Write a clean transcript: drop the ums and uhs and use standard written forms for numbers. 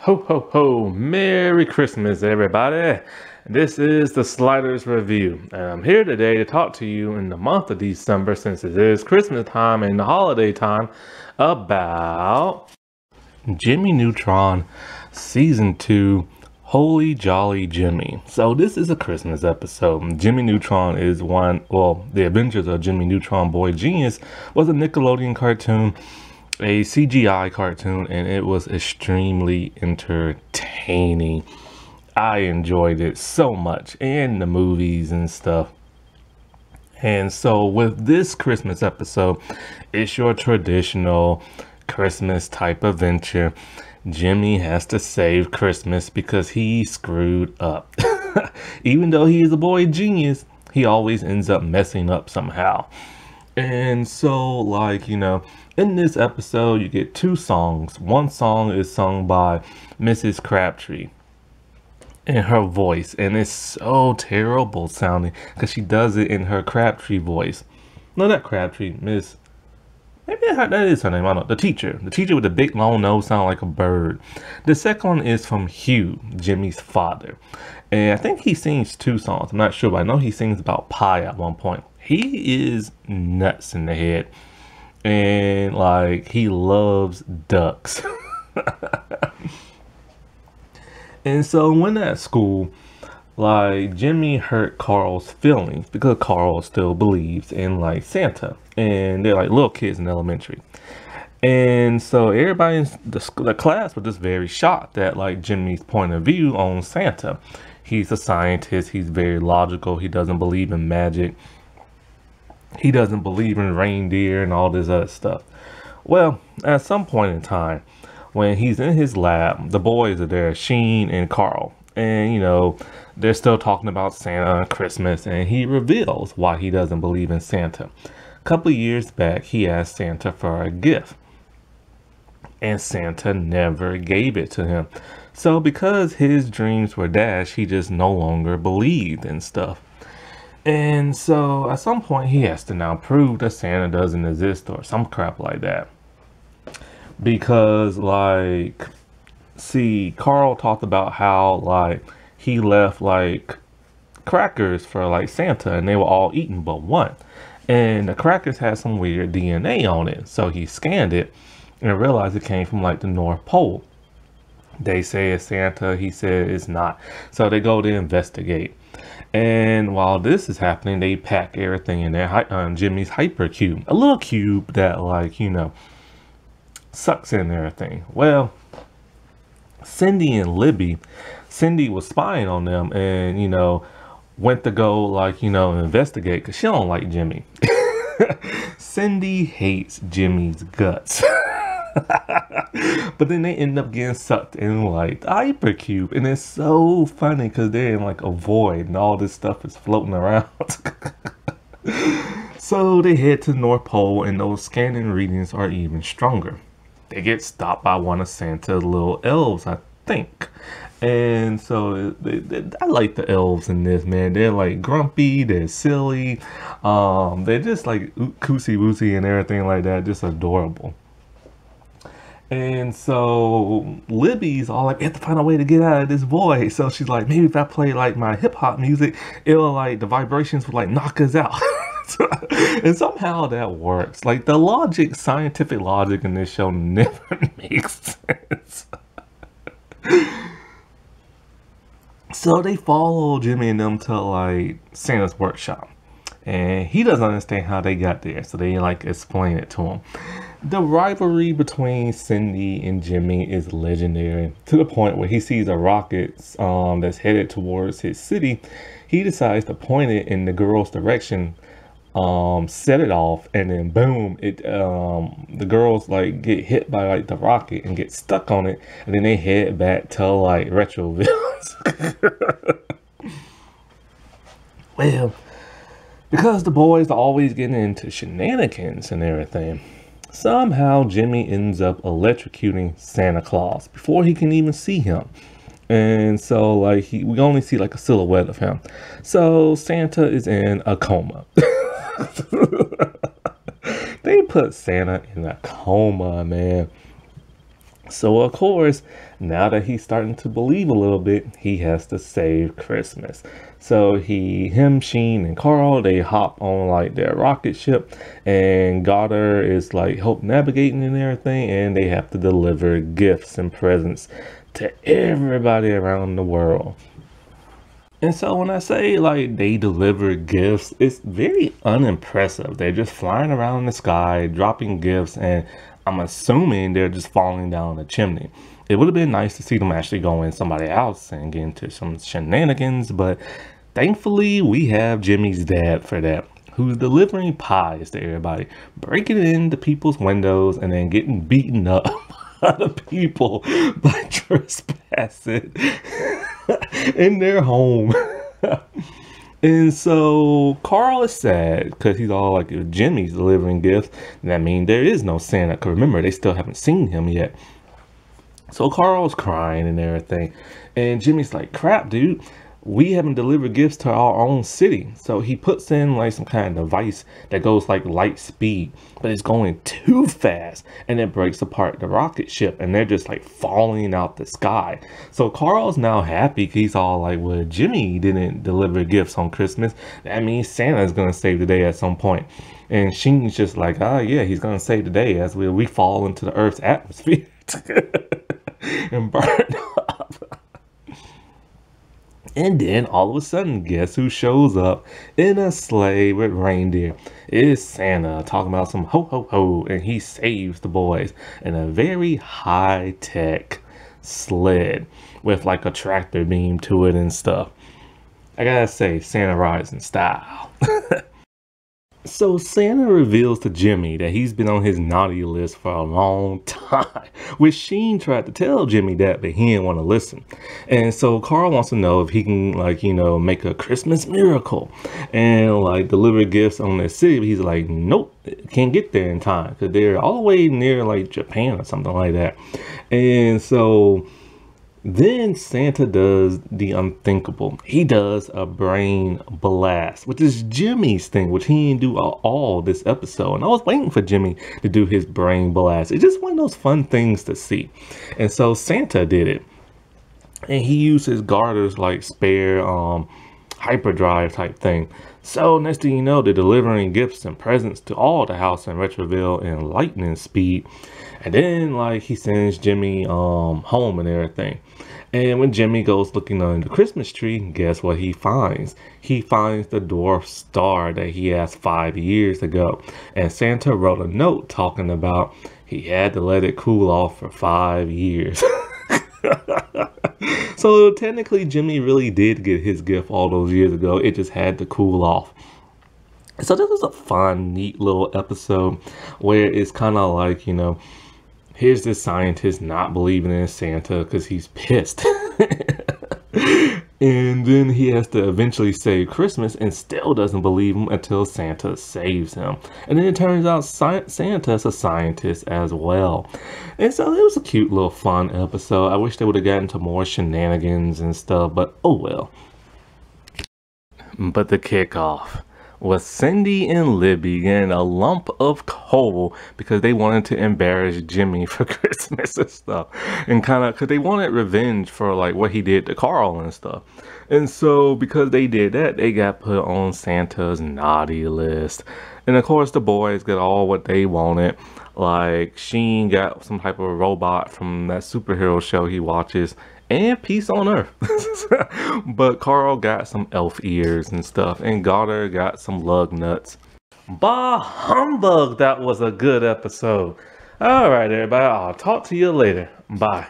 Ho ho ho! Merry Christmas, everybody! This is the Sliders Review, and I'm here today to talk to you in the month of December, since it is Christmas time and the holiday time, about Jimmy Neutron Season 2, Holy Jolly Jimmy. So this is a Christmas episode. Jimmy Neutron is The Adventures of Jimmy Neutron Boy Genius was a Nickelodeon cartoon, a CGI cartoon, and it was extremely entertaining. I enjoyed it so much, and the movies and stuff. And so with this Christmas episode, it's your traditional Christmas type adventure. Jimmy has to save Christmas because he screwed up. Even though he is a boy genius, he always ends up messing up somehow. And so, in this episode, you get two songs. One song is sung by Mrs. Crabtree in her voice, and it's so terrible sounding because she does it in her Crabtree voice. No, not Crabtree, maybe that is her name. I don't know. The teacher with the big long nose, sound like a bird. The second one is from Hugh, Jimmy's father, and I think he sings two songs. I'm not sure, but I know he sings about pie at one point. He is nuts in the head, and he loves ducks. And so when at school, Jimmy hurt Carl's feelings because Carl still believes in Santa, and they're little kids in elementary. And so everybody in the class was just very shocked that Jimmy's point of view on Santa. He's a scientist. He's very logical. He doesn't believe in magic. He doesn't believe in reindeer and all this other stuff. Well, at some point in time, when he's in his lab, the boys are there, Sheen and Carl. And, they're still talking about Santa and Christmas, and he reveals why he doesn't believe in Santa. A couple of years back, he asked Santa for a gift, and Santa never gave it to him. So because his dreams were dashed, he just no longer believed in stuff. And so at some point he has to now prove that Santa doesn't exist or some crap like that. Because Carl talked about how he left crackers for Santa, and they were all eaten but one. And the crackers had some weird DNA on it. So he scanned it and realized it came from the North Pole. They say it's Santa, he said it's not. So they go to investigate. And while this is happening, they pack everything in their Jimmy's hypercube. A little cube that, sucks in everything. Well, Cindy and Libby, Cindy was spying on them and, went to go, investigate because she don't like Jimmy. Cindy hates Jimmy's guts. But then they end up getting sucked in the hypercube, and it's so funny because they're in a void and all this stuff is floating around. So they head to the North Pole, and those scanning readings are even stronger. They get stopped by one of Santa's little elves, I think. And so I like the elves in this, man. They're grumpy, they're silly, they're just koosy woosy and everything like that, just adorable. And so Libby's all we have to find a way to get out of this void. So she's maybe if I play my hip hop music, it'll the vibrations will knock us out. And somehow that works. The scientific logic in this show never makes sense. So they follow Jimmy and them to Santa's workshop, and he doesn't understand how they got there. So they explain it to him. The rivalry between Cindy and Jimmy is legendary, to the point where he sees a rocket that's headed towards his city. He decides to point it in the girl's direction, set it off, and then boom, the girls get hit by the rocket and get stuck on it, and then they head back to Retroville. Well, because the boys are always getting into shenanigans and everything, somehow Jimmy ends up electrocuting Santa Claus before he can even see him. And so we only see a silhouette of him. So Santa is in a coma. They put Santa in a coma, man. So of course, now that he's starting to believe a little bit, he has to save Christmas. So him, Sheen, and Carl, they hop on like their rocket ship, and Goddard is like help navigating and everything, and they have to deliver gifts and presents to everybody around the world. And so when I say like they deliver gifts, it's very unimpressive. They're just flying around in the sky, dropping gifts, and I'm assuming they're just falling down the chimney. It would have been nice to see them actually go in somebody else and get into some shenanigans, but thankfully we have Jimmy's dad for that, who's delivering pies to everybody, breaking into people's windows and then getting beaten up by the people by trespassing in their home. And so Carl is sad because he's all like, if Jimmy's delivering gifts, that means there is no Santa. Because remember, they still haven't seen him yet. So Carl's crying and everything. And Jimmy's like, crap, dude. We haven't delivered gifts to our own city. So he puts in like some kind of device that goes like light speed, but it's going too fast, and it breaks apart the rocket ship, and they're just like falling out the sky. So Carl's now happy. He's all like, well, Jimmy didn't deliver gifts on Christmas. That means Santa's gonna save the day at some point. And Sheen's just like, oh yeah, he's gonna save the day as we fall into the Earth's atmosphere and burn up. And then all of a sudden, guess who shows up in a sleigh with reindeer? It's Santa talking about some ho ho ho, and he saves the boys in a very high-tech sled with like a tractor beam to it and stuff. I gotta say, Santa rides in style. So Santa reveals to Jimmy that he's been on his naughty list for a long time, which Sheen tried to tell Jimmy that, but he didn't want to listen. And so Carl wants to know if he can, like, you know, make a Christmas miracle and like deliver gifts on their city. But he's like, nope, can't get there in time because they're all the way near like Japan or something like that. And so then Santa does the unthinkable. He does a brain blast, which is Jimmy's thing, which he didn't do all this episode. And I was waiting for Jimmy to do his brain blast. It's just one of those fun things to see. And so Santa did it. And he used his garters like spare hyperdrive type thing. So next thing you know, they're delivering gifts and presents to all the house in Retroville in lightning speed. And then like he sends Jimmy home and everything. And when Jimmy goes looking under the Christmas tree, guess what he finds? He finds the dwarf star that he asked 5 years ago. And Santa wrote a note talking about he had to let it cool off for 5 years. So technically Jimmy really did get his gift all those years ago. It just had to cool off. So this was a fun, neat little episode where it's kind of like, you know, here's this scientist not believing in Santa because he's pissed. And then he has to eventually save Christmas and still doesn't believe him until Santa saves him. And then it turns out Santa's a scientist as well. And so it was a cute little fun episode. I wish they would have gotten to more shenanigans and stuff, but oh well. But the kickoff was Cindy and Libby getting a lump of coal because they wanted to embarrass Jimmy for Christmas and stuff, and kind of because they wanted revenge for like what he did to Carl and stuff. And so because they did that, they got put on Santa's naughty list. And of course the boys got all what they wanted. Like Sheen got some type of robot from that superhero show he watches, and peace on earth. But Carl got some elf ears and stuff, and Goddard got some lug nuts. Bah humbug, that was a good episode. All right, everybody, I'll talk to you later. Bye.